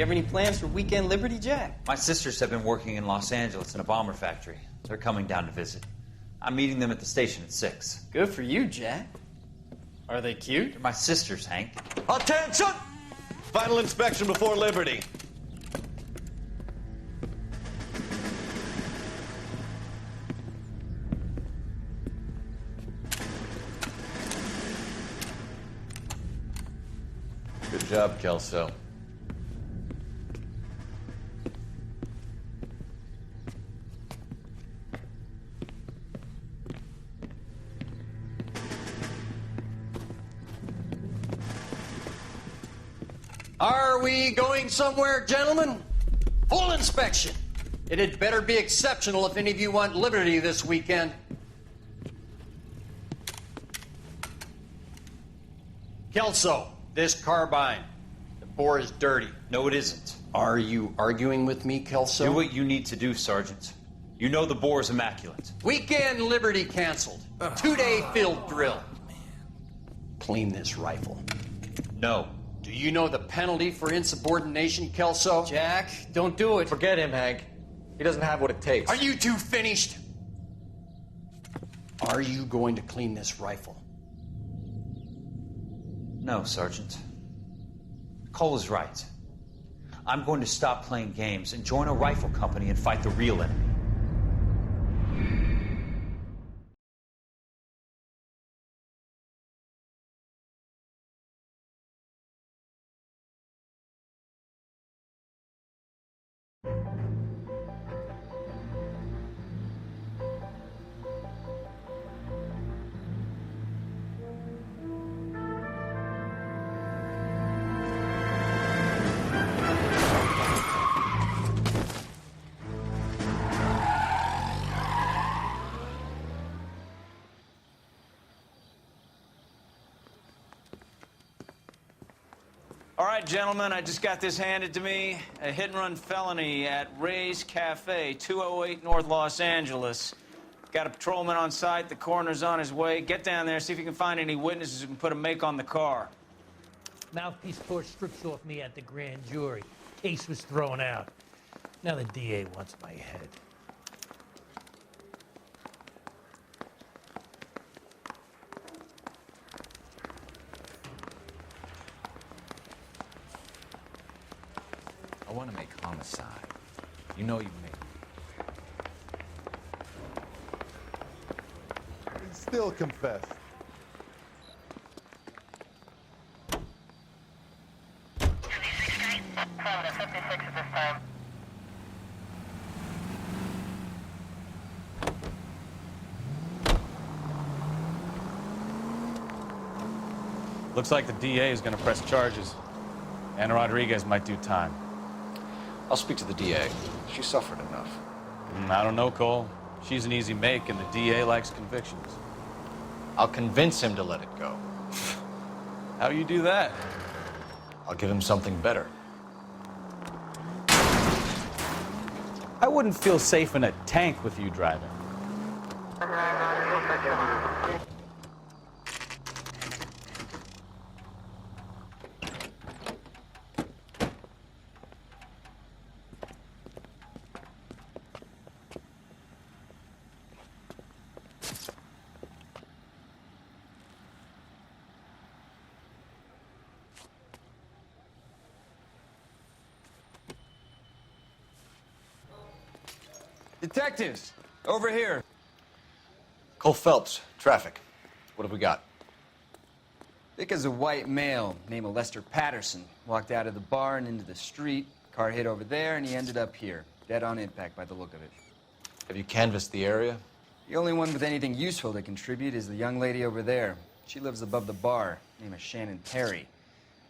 have any plans for weekend Liberty, Jack? My sisters have been working in Los Angeles in a bomber factory. They're coming down to visit. I'm meeting them at the station at 6. Good for you, Jack. Are they cute? They're my sisters, Hank. Attention! Final inspection before Liberty. Good job, Kelso. Are we going somewhere, gentlemen? Full inspection. It had better be exceptional if any of you want liberty this weekend. Kelso, this carbine. The bore is dirty. No, it isn't. Are you arguing with me, Kelso? Do what you need to do, Sergeant. You know the bore is immaculate. Weekend liberty canceled. 2-day field drill. Clean this rifle. No. Do you know the penalty for insubordination, Kelso? Jack, don't do it. Forget him, Hank. He doesn't have what it takes. Are you two finished? Are you going to clean this rifle? No, Sergeant. Cole is right. I'm going to stop playing games and join a rifle company and fight the real enemy. All right, gentlemen, I just got this handed to me. A hit-and-run felony at Ray's Cafe, 208 North Los Angeles. Got a patrolman on site. The coroner's on his way. Get down there, see if you can find any witnesses who can put a make on the car. Mouthpiece tore strips off me at the grand jury. Case was thrown out. Now the DA wants my head. I want to make homicide. You know you make. He still confessed. Looks like the DA is going to press charges. Anna Rodriguez might do time. I'll speak to the DA. She suffered enough. I don't know, Cole. She's an easy make, and the DA likes convictions. I'll convince him to let it go. How do you do that? I'll give him something better. I wouldn't feel safe in a tank with you driving. Detectives, over here. Cole Phelps, traffic. What have we got? Thick as a white male named Lester Patterson walked out of the bar and into the street. Car hit over there, and he ended up here, dead on impact by the look of it. Have you canvassed the area? The only one with anything useful to contribute is the young lady over there. She lives above the bar. Name is Shannon Perry.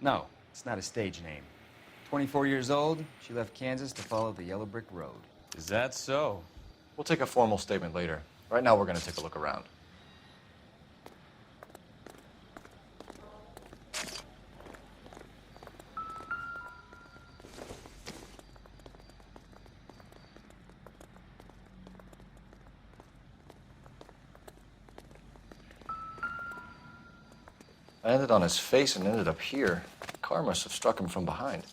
No, it's not a stage name. 24 years old, she left Kansas to follow the yellow brick road. Is that so? We'll take a formal statement later. Right now, we're going to take a look around. Landed on his face and ended up here. The car must have struck him from behind.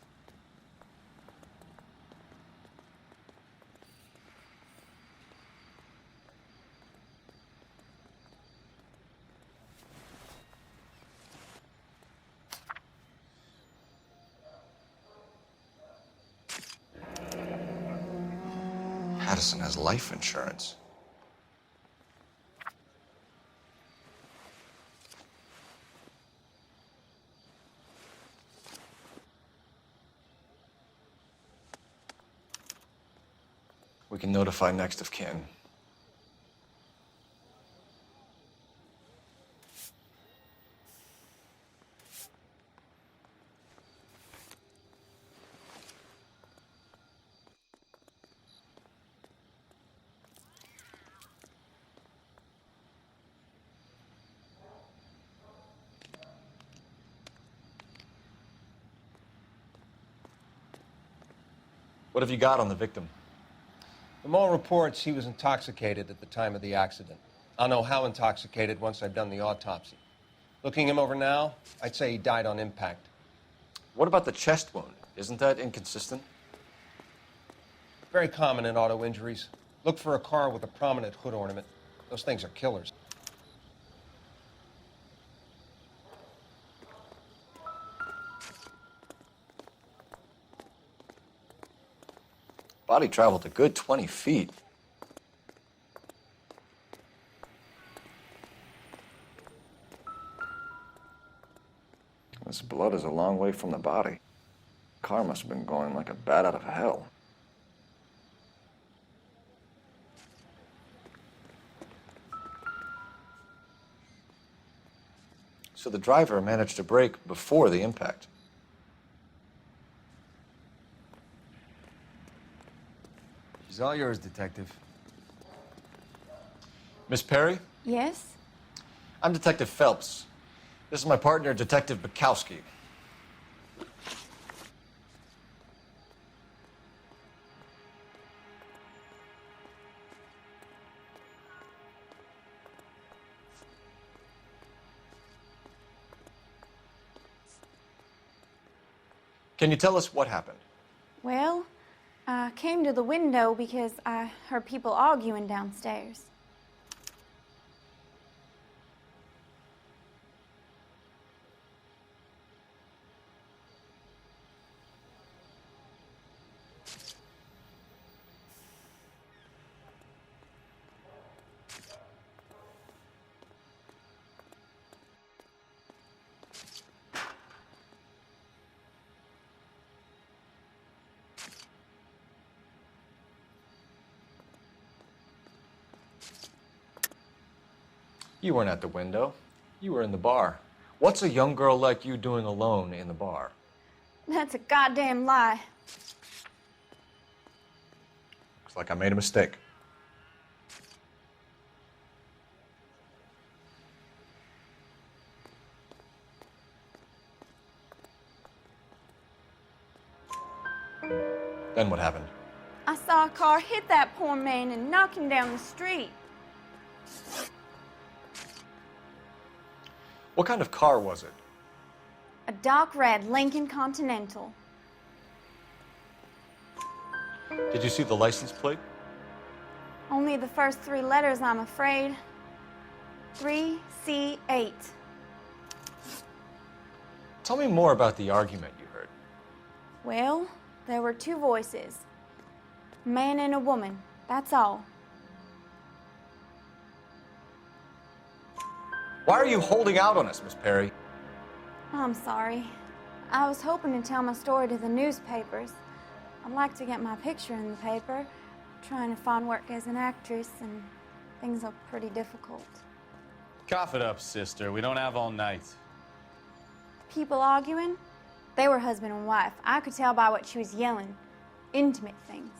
Madison has life insurance. We can notify next of kin. What have you got on the victim? From all reports, he was intoxicated at the time of the accident. I'll know how intoxicated once I've done the autopsy. Looking him over now, I'd say he died on impact. What about the chest wound? Isn't that inconsistent? Very common in auto injuries. Look for a car with a prominent hood ornament. Those things are killers. Body traveled a good 20 feet. This blood is a long way from the body. Car must have been going like a bat out of hell. So the driver managed to brake before the impact. She's all yours, Detective. Miss Perry? Yes? I'm Detective Phelps. This is my partner, Detective Bukowski. Can you tell us what happened? Well, I came to the window because I heard people arguing downstairs. You weren't at the window. You were in the bar. What's a young girl like you doing alone in the bar? That's a goddamn lie. Looks like I made a mistake. Then what happened? I saw a car hit that poor man and knock him down the street. What kind of car was it? A dark red Lincoln Continental. Did you see the license plate? Only the first 3 letters, I'm afraid. 3C8. Tell me more about the argument you heard. Well, there were 2 voices. A man and a woman, that's all. Why are you holding out on us, Miss Perry? I'm sorry. I was hoping to tell my story to the newspapers. I'd like to get my picture in the paper. Trying to find work as an actress, and things are pretty difficult. Cough it up, sister. We don't have all night. People arguing? They were husband and wife. I could tell by what she was yelling. Intimate things.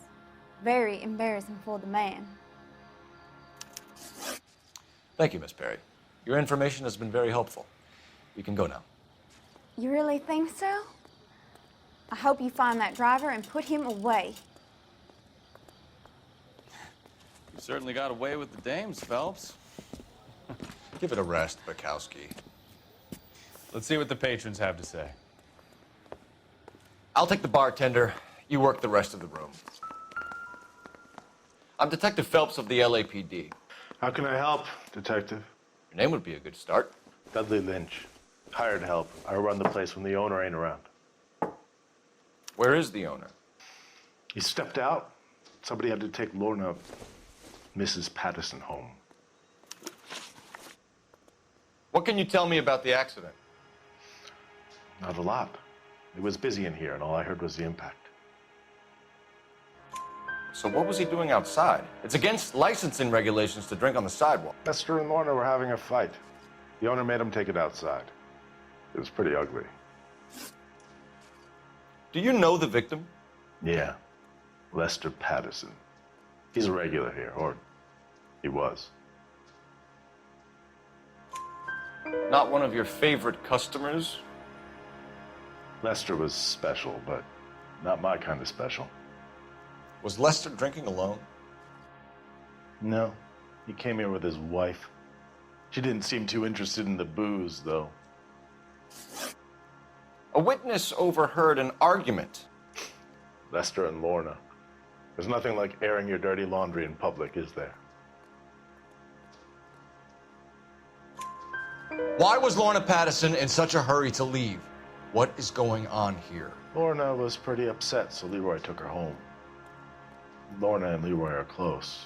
Very embarrassing for the man. Thank you, Miss Perry. Your information has been very helpful. You can go now. You really think so? I hope you find that driver and put him away. You certainly got away with the dames, Phelps. Give it a rest, Bukowski. Let's see what the patrons have to say. I'll take the bartender. You work the rest of the room. I'm Detective Phelps of the LAPD. How can I help, Detective? Your name would be a good start. Dudley Lynch. Hired help. I run the place when the owner ain't around. Where is the owner? He stepped out. Somebody had to take Lorna, Mrs. Patterson, home. What can you tell me about the accident? Not a lot. It was busy in here, and all I heard was the impact. So what was he doing outside? It's against licensing regulations to drink on the sidewalk. Lester and Lorna were having a fight. The owner made him take it outside. It was pretty ugly. Do you know the victim? Yeah. Lester Patterson. He's a regular here, or he was. Not one of your favorite customers? Lester was special, but not my kind of special. Was Lester drinking alone? No. He came here with his wife. She didn't seem too interested in the booze, though. A witness overheard an argument. Lester and Lorna. There's nothing like airing your dirty laundry in public, is there? Why was Lorna Patterson in such a hurry to leave? What is going on here? Lorna was pretty upset, so Leroy took her home. Lorna and Leroy are close.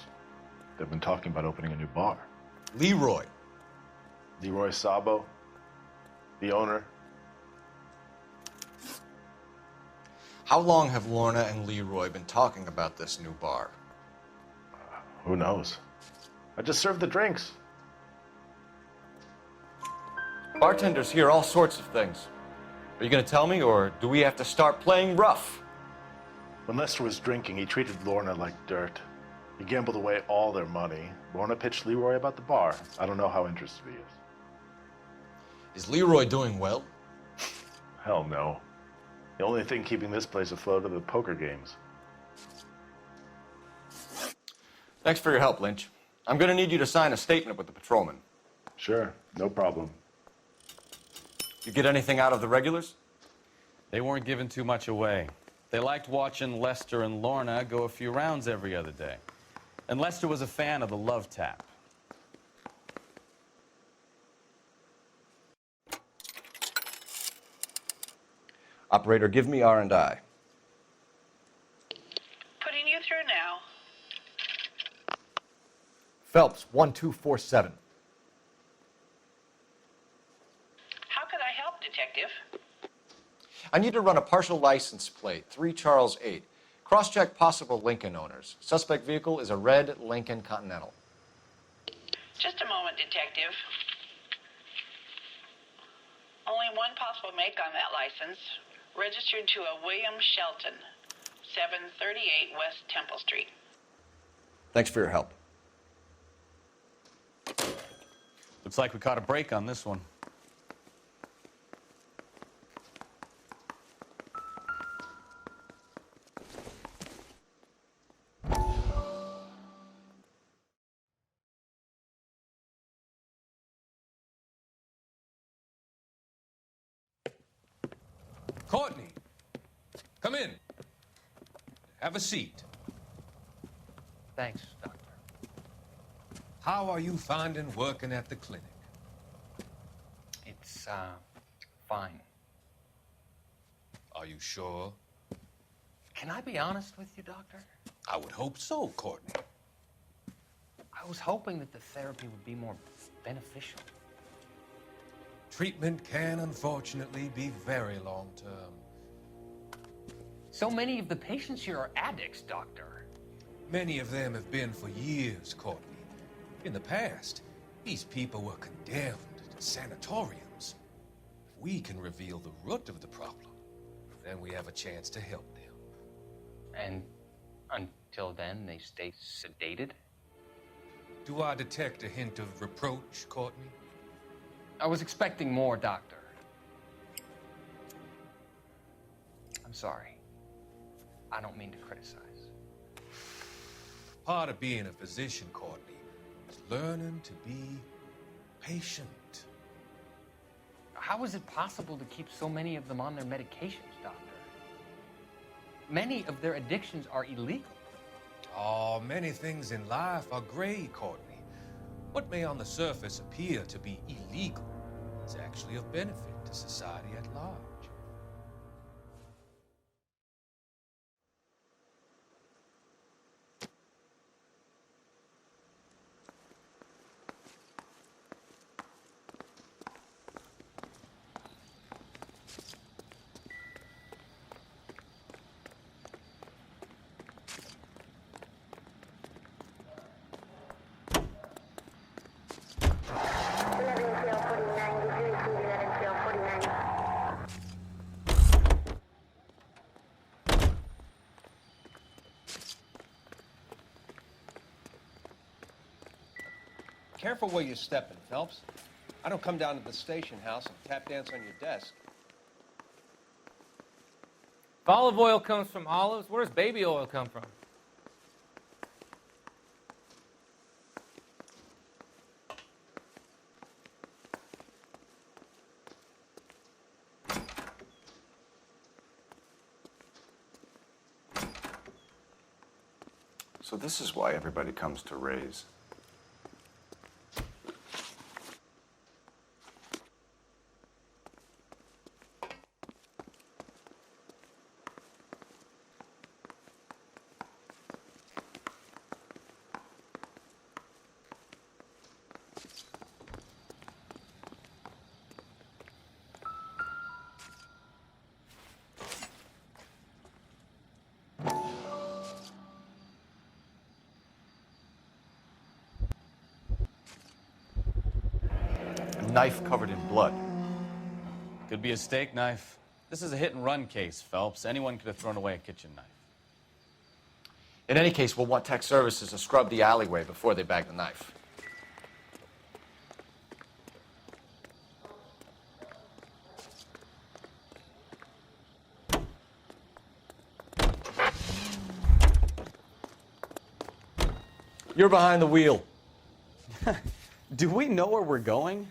They've been talking about opening a new bar. Leroy? Leroy Sabo, the owner. How long have Lorna and Leroy been talking about this new bar? Who knows? I just served the drinks. Bartenders hear all sorts of things. Are you going to tell me, or do we have to start playing rough? When Lester was drinking, he treated Lorna like dirt. He gambled away all their money. Lorna pitched Leroy about the bar. I don't know how interested he is. Is Leroy doing well? Hell no. The only thing keeping this place afloat are the poker games. Thanks for your help, Lynch. I'm going to need you to sign a statement with the patrolman. Sure, no problem. You get anything out of the regulars? They weren't giving too much away. They liked watching Lester and Lorna go a few rounds every other day. And Lester was a fan of the love tap. Operator, give me R&I. Putting you through now. Phelps, 1247. How could I help, Detective? I need to run a partial license plate, 3 Charles 8. Cross-check possible Lincoln owners. Suspect vehicle is a red Lincoln Continental. Just a moment, Detective. Only one possible make on that license. Registered to a William Shelton, 738 West Temple Street. Thanks for your help. Looks like we caught a break on this one. Courtney, come in. Have a seat. Thanks, Doctor. How are you finding working at the clinic? It's, fine. Are you sure? Can I be honest with you, Doctor? I would hope so, Courtney. I was hoping that the therapy would be more beneficial. Treatment can, unfortunately, be very long-term. So many of the patients here are addicts, Doctor. Many of them have been for years, Courtney. In the past, these people were condemned to sanatoriums. If we can reveal the root of the problem, then we have a chance to help them. And until then, they stay sedated? Do I detect a hint of reproach, Courtney? I was expecting more, Doctor. I'm sorry. I don't mean to criticize. Part of being a physician, Courtney, is learning to be patient. How is it possible to keep so many of them on their medications, Doctor? Many of their addictions are illegal. Oh, many things in life are gray, Courtney. What may on the surface appear to be illegal is actually of benefit to society at large. careful where you're stepping, Phelps. I don't come down to the station house and tap dance on your desk. If olive oil comes from olives, where does baby oil come from? So this is why everybody comes to Ray's. Knife covered in blood. Could be a steak knife. This is a hit-and-run case, Phelps. Anyone could have thrown away a kitchen knife. In any case, we'll want tech services to scrub the alleyway before they bag the knife. You're behind the wheel. Do we know where we're going?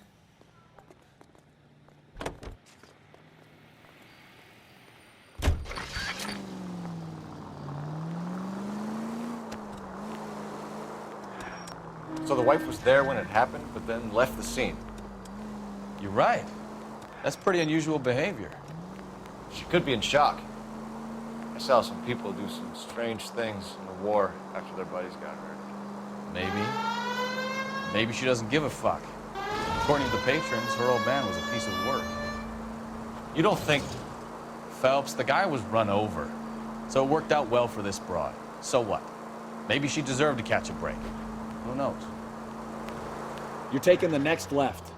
So the wife was there when it happened, but then left the scene. You're right. That's pretty unusual behavior. She could be in shock. I saw some people do some strange things in the war after their buddies got hurt. Maybe. Maybe she doesn't give a fuck. According to the patrons, her old man was a piece of work. You don't think... Phelps, the guy was run over. So it worked out well for this broad. So what? Maybe she deserved to catch a break. Who knows? You're taking the next left.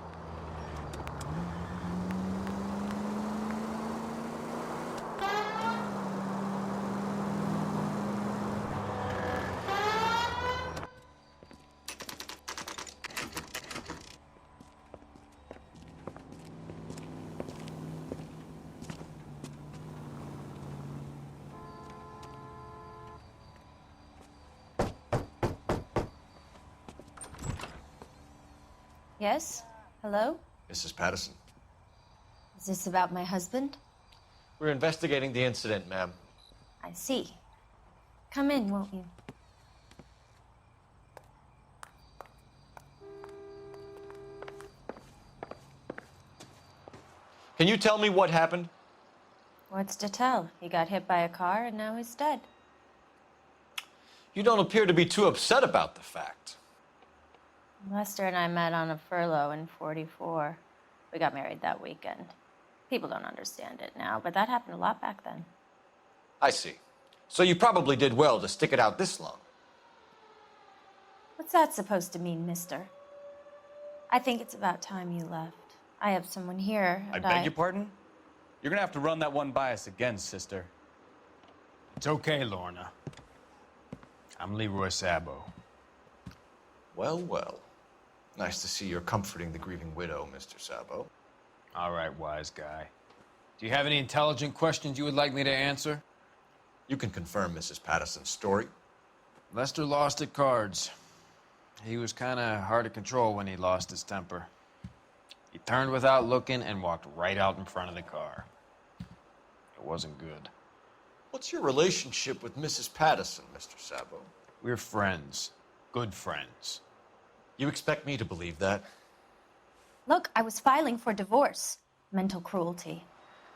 Yes? Hello? Mrs. Patterson. Is this about my husband? We're investigating the incident, ma'am. I see. Come in, won't you? Can you tell me what happened? What's to tell? He got hit by a car and now he's dead. You don't appear to be too upset about the fact. Lester and I met on a furlough in '44. We got married that weekend. People don't understand it now, but that happened a lot back then. I see. So you probably did well to stick it out this long. What's that supposed to mean, mister? I think it's about time you left. I have someone here, I and beg your pardon? You're gonna have to run that one by us again, sister. It's okay, Lorna. I'm Leroy Sabo. Well, well. Nice to see you're comforting the grieving widow, Mr. Sabo. All right, wise guy. Do you have any intelligent questions you would like me to answer? You can confirm Mrs. Patterson's story. Lester lost at cards. He was kind of hard to control when he lost his temper. He turned without looking and walked right out in front of the car. It wasn't good. What's your relationship with Mrs. Patterson, Mr. Sabo? We're friends. Good friends. You expect me to believe that? Look, I was filing for divorce. Mental cruelty.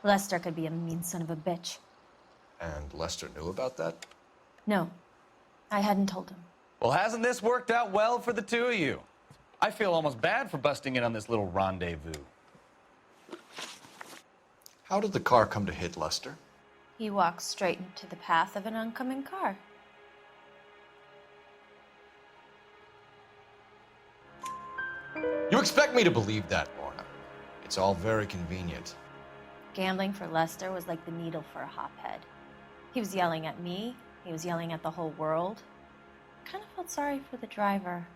Lester could be a mean son of a bitch. And Lester knew about that? No, I hadn't told him. Well, hasn't this worked out well for the two of you? I feel almost bad for busting in on this little rendezvous. How did the car come to hit Lester? He walked straight into the path of an oncoming car. You expect me to believe that, Lorna? It's all very convenient. Gambling for Lester was like the needle for a hophead. He was yelling at me. He was yelling at the whole world. I kind of felt sorry for the driver.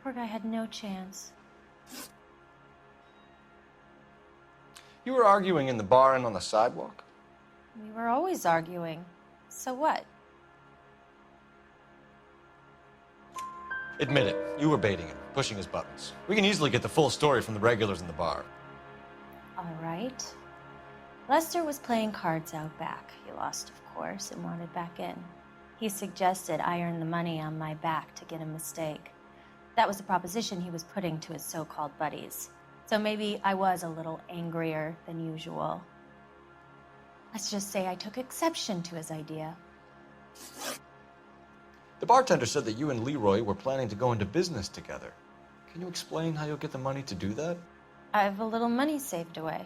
Poor guy had no chance. You were arguing in the bar and on the sidewalk? We were always arguing. So what? Admit it. You were baiting him, pushing his buttons. We can easily get the full story from the regulars in the bar. All right. Lester was playing cards out back. He lost, of course, and wanted back in. He suggested I earn the money on my back to get a mistake. That was the proposition he was putting to his so-called buddies. So maybe I was a little angrier than usual. Let's just say I took exception to his idea. The bartender said that you and Leroy were planning to go into business together. Can you explain how you'll get the money to do that? I have a little money saved away.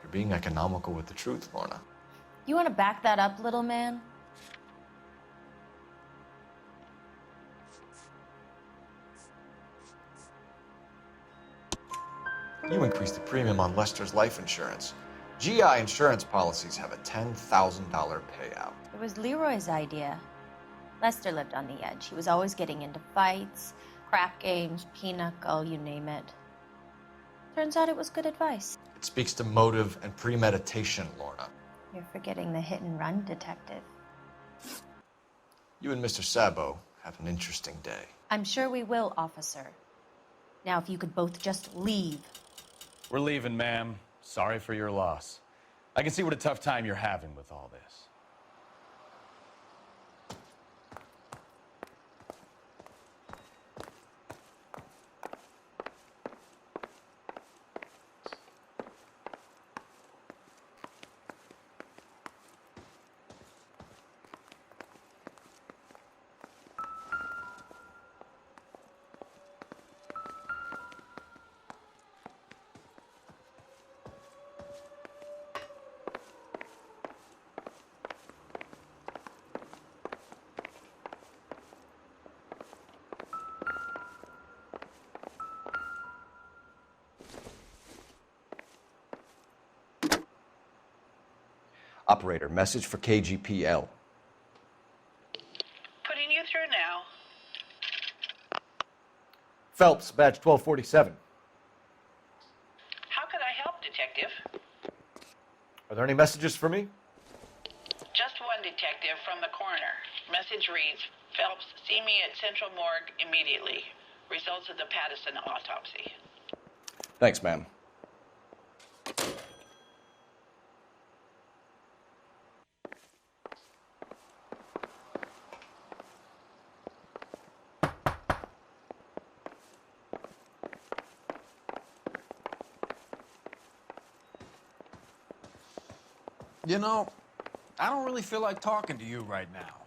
You're being economical with the truth, Lorna. You want to back that up, little man? You increased the premium on Lester's life insurance. GI insurance policies have a $10,000 payout. It was Leroy's idea. Lester lived on the edge. He was always getting into fights, crap games, pinochle, you name it. Turns out it was good advice. It speaks to motive and premeditation, Lorna. You're forgetting the hit and run, detective. You and Mr. Sabo have an interesting day. I'm sure we will, officer. Now, if you could both just leave. We're leaving, ma'am. Sorry for your loss. I can see what a tough time you're having with all this. Operator, message for KGPL. Putting you through now. Phelps, badge 1247. How could I help, Detective? Are there any messages for me? Just one detective from the coroner. Message reads, Phelps, see me at Central Morgue immediately. Results of the Pattison autopsy. Thanks, ma'am. You know, I don't really feel like talking to you right now.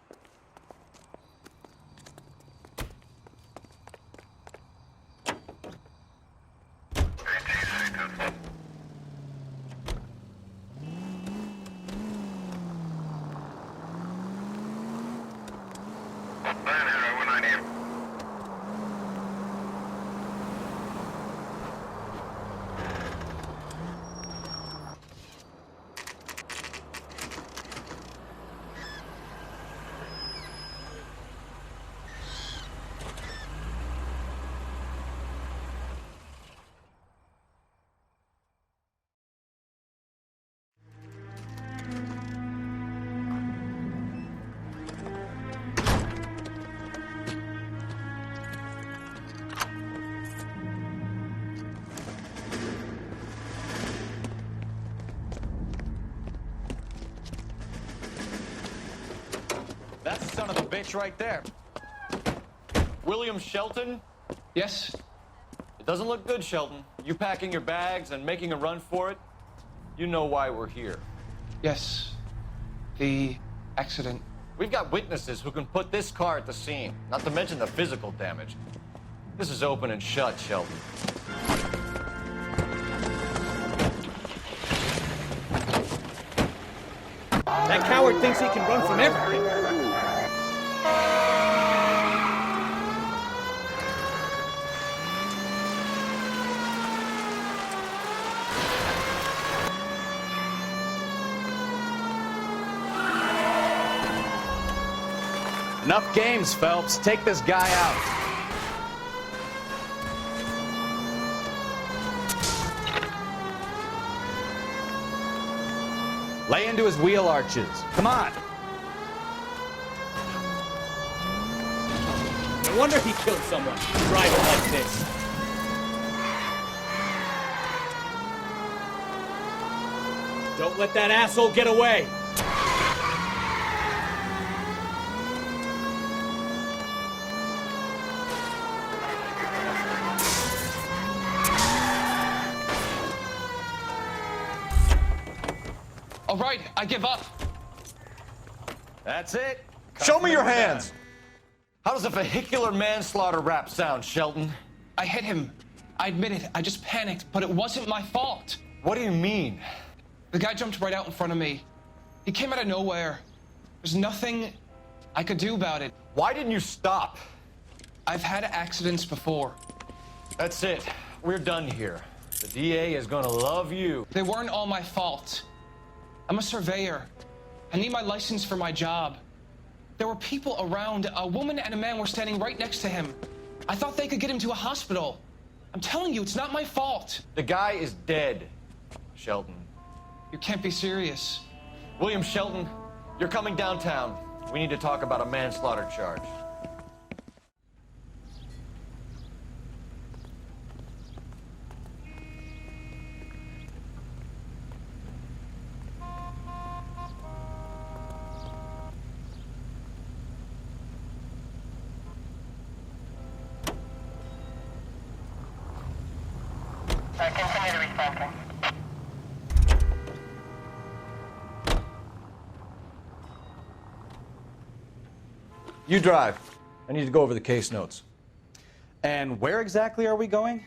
That's the son of a bitch right there. William Shelton? Yes? It doesn't look good, Shelton. You packing your bags and making a run for it? You know why we're here. Yes. The accident. We've got witnesses who can put this car at the scene, not to mention the physical damage. This is open and shut, Shelton. That coward thinks he can run from everything. Enough games, Phelps. Take this guy out. Lay into his wheel arches. Come on. No wonder he killed someone driving like this. Don't let that asshole get away. All right, I give up. That's it. Show me your hands. How does a vehicular manslaughter rap sound, Shelton? I hit him. I admit it. I just panicked, but it wasn't my fault. What do you mean? The guy jumped right out in front of me. He came out of nowhere. There's nothing I could do about it. Why didn't you stop? I've had accidents before. That's it. We're done here. The DA is gonna love you. They weren't all my fault. I'm a surveyor. I need my license for my job. There were people around. A woman and a man were standing right next to him. I thought they could get him to a hospital. I'm telling you, it's not my fault. The guy is dead, Shelton. You can't be serious. William Shelton, you're coming downtown. We need to talk about a manslaughter charge. Continue to respond. You drive. I need to go over the case notes. And where exactly are we going?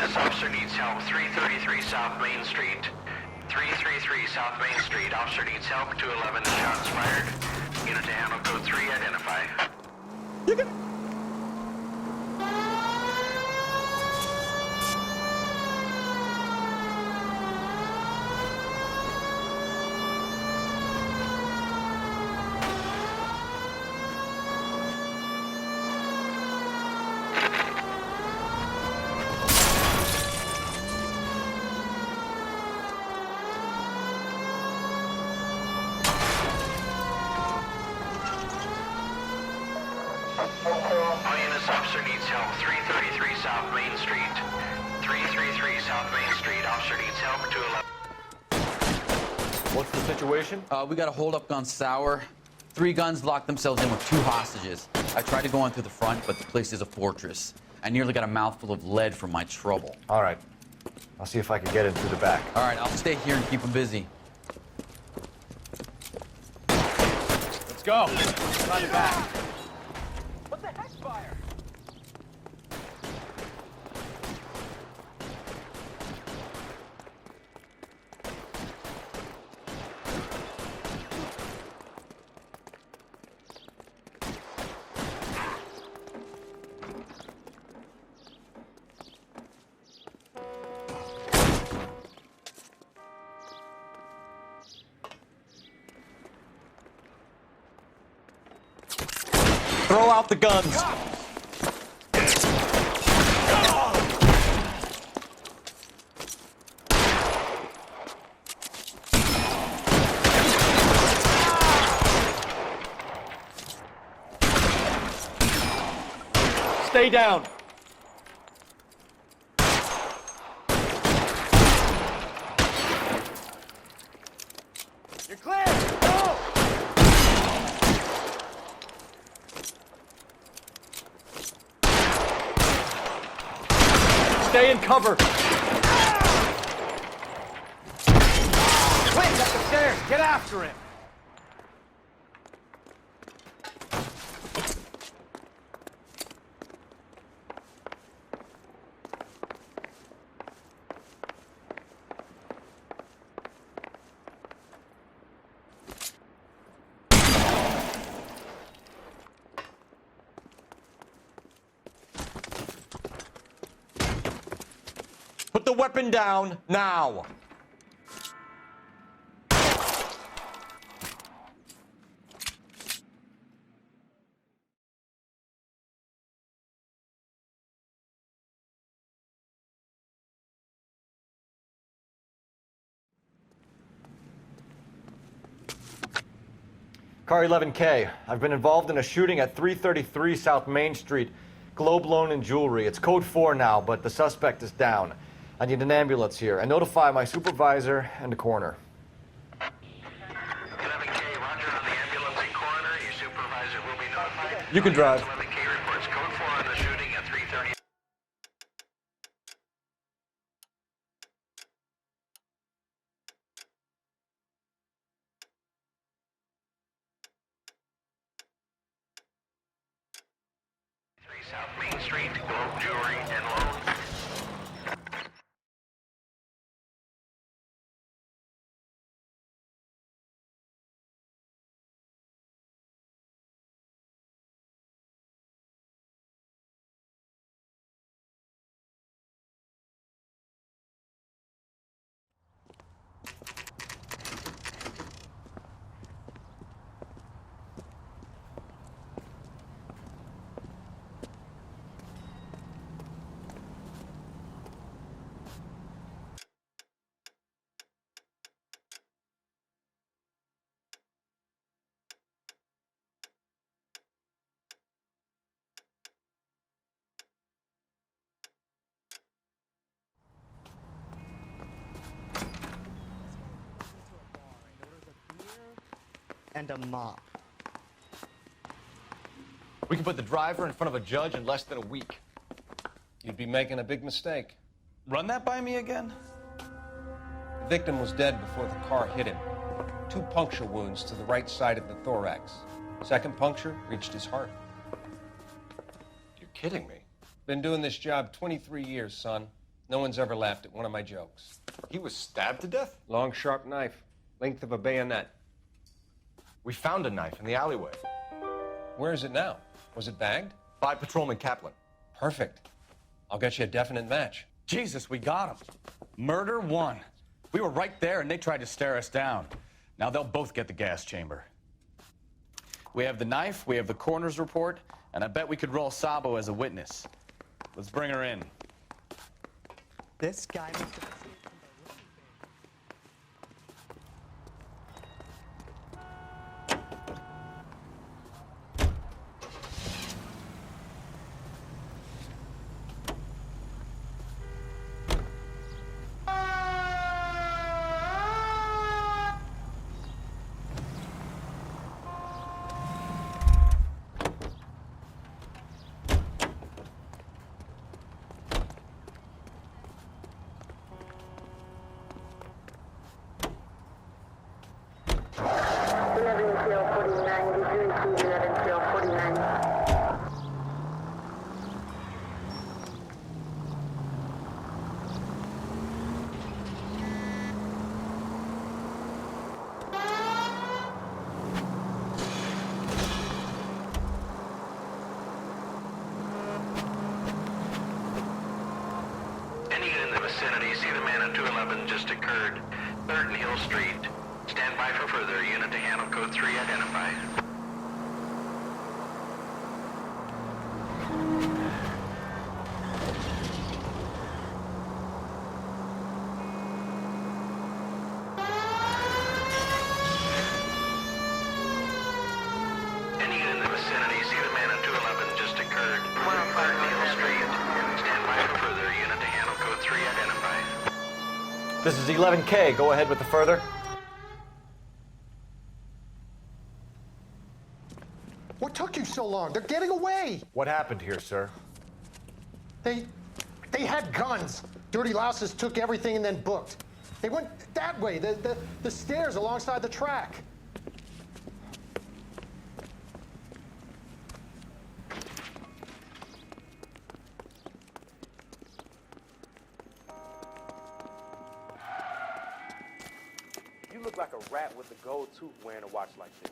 This officer needs help. 333 South Main Street. 333 South Main Street. Officer needs help. 211 shots fired. Unit to handle code 3. Identify. This officer needs help. 333 South Main Street. 333 South Main Street. Officer needs help. 211. What's the situation? We got a hold-up gun sour. 3 guns locked themselves in with 2 hostages. I tried to go in through the front, but the place is a fortress. I nearly got a mouthful of lead from my trouble. All right. I'll see if I can get in through the back. All right, I'll stay here and keep them busy. Let's go. Try the back. What the heck, fire? Throw out the guns. Stay down. You're clear. Go. Stay in cover. Wait, up the stairs. upstairs! Get after him! Put the weapon down now. Car 11K. I've been involved in a shooting at 333 South Main Street. Globe Loan and Jewelry. It's code 4 now, but the suspect is down. I need an ambulance here. And notify my supervisor and the coroner. 11K, roger on the ambulance and coroner. Your supervisor will be notified. You can drive. 11K reports code 4 on the shooting at 3:30. South Main Street, Globe Jewelry and Loan. And a mop. We can put the driver in front of a judge in less than a week. You'd be making a big mistake. Run that by me again? The victim was dead before the car hit him. 2 puncture wounds to the right side of the thorax. Second puncture reached his heart. You're kidding me. Been doing this job 23 years, son. No one's ever laughed at one of my jokes. He was stabbed to death? Long, sharp knife. Length of a bayonet. We found a knife in the alleyway. Where is it now? Was it bagged? By Patrolman Kaplan. Perfect. I'll get you a definite match. Jesus, we got him. Murder 1. We were right there and they tried to stare us down. Now they'll both get the gas chamber. We have the knife, we have the coroner's report, and I bet we could roll Sabo as a witness. Let's bring her in. This guy must have... vicinity. See the man at 211 just occurred. 3rd and Hill Street. Stand by for further. Unit to handle code 3 identified. Any unit in the vicinity, see the man at 211 just occurred. 3rd and Hill Street. Stand by for further. Unit to handle code 3 identified. This is 11K. Go ahead with the further. What took you so long? They're getting away. What happened here, sir? They had guns. Dirty louses took everything and then booked. They went that way, the stairs alongside the track. You look like a rat with a gold tooth wearing a watch like this.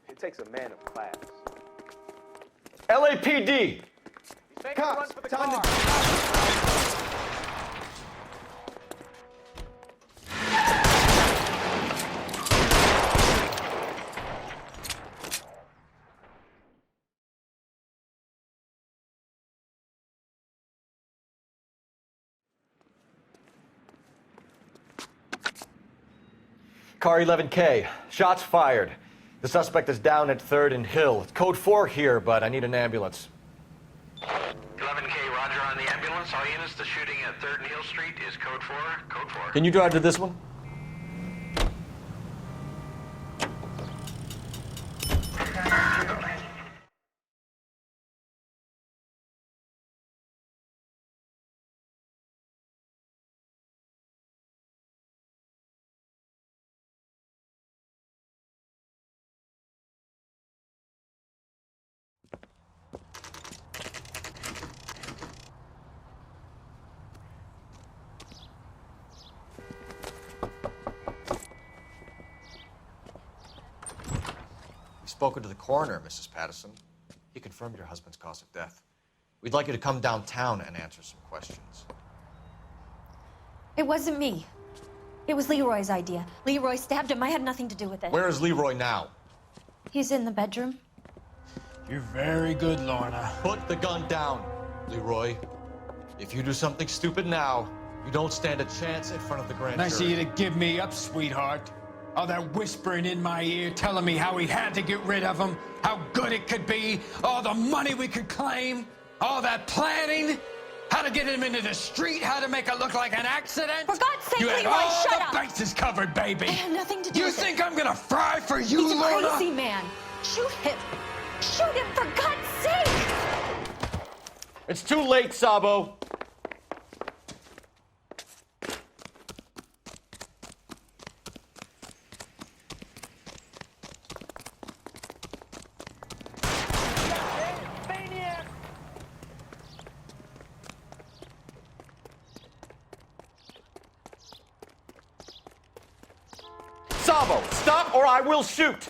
It takes a man of class. LAPD! Cops, time to... Car 11K, shots fired. The suspect is down at 3rd and Hill. It's code 4 here, but I need an ambulance. 11K, roger on the ambulance. All units, the shooting at 3rd and Hill Street is code 4. Code 4. Can you drive to this one? Spoken to the coroner, Mrs. Patterson. He confirmed your husband's cause of death. We'd like you to come downtown and answer some questions. It wasn't me. It was Leroy's idea. Leroy stabbed him. I had nothing to do with it. Where is Leroy now? He's in the bedroom. You're very good, Lorna. Put the gun down, Leroy. If you do something stupid now, you don't stand a chance in front of the grand Nice of jury. you to give me up, sweetheart. All that whispering in my ear, telling me how we had to get rid of him, how good it could be, all the money we could claim, all that planning, how to get him into the street, how to make it look like an accident. For God's sake, you had Leroy, all shut the up. bases covered, baby. I had nothing to do You with think it. I'm gonna fry for you, He's a Lorna? crazy man. Shoot him. Shoot him, for God's sake. It's too late, Sabo. Sabo, stop or I will shoot!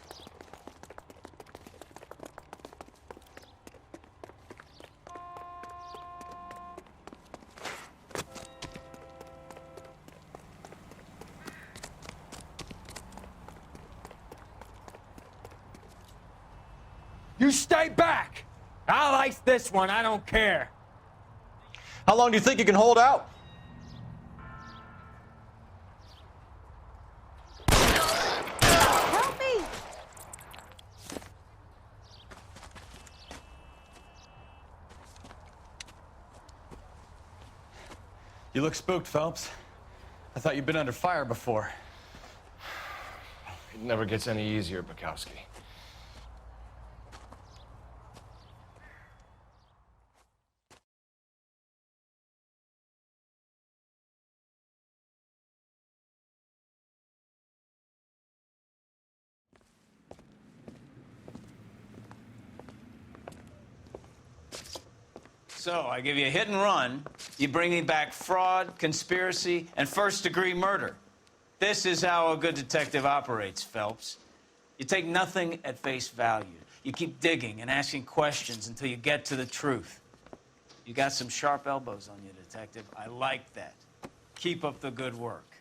You stay back. I'll ice this one. I don't care. How long do you think you can hold out? Help me. You look spooked, Phelps. I thought you'd been under fire before. It never gets any easier, Bukowski. So, I give you a hit and run. You bring me back fraud, conspiracy, and first-degree murder. This is how a good detective operates, Phelps. You take nothing at face value. You keep digging and asking questions until you get to the truth. You got some sharp elbows on you, detective. I like that. Keep up the good work.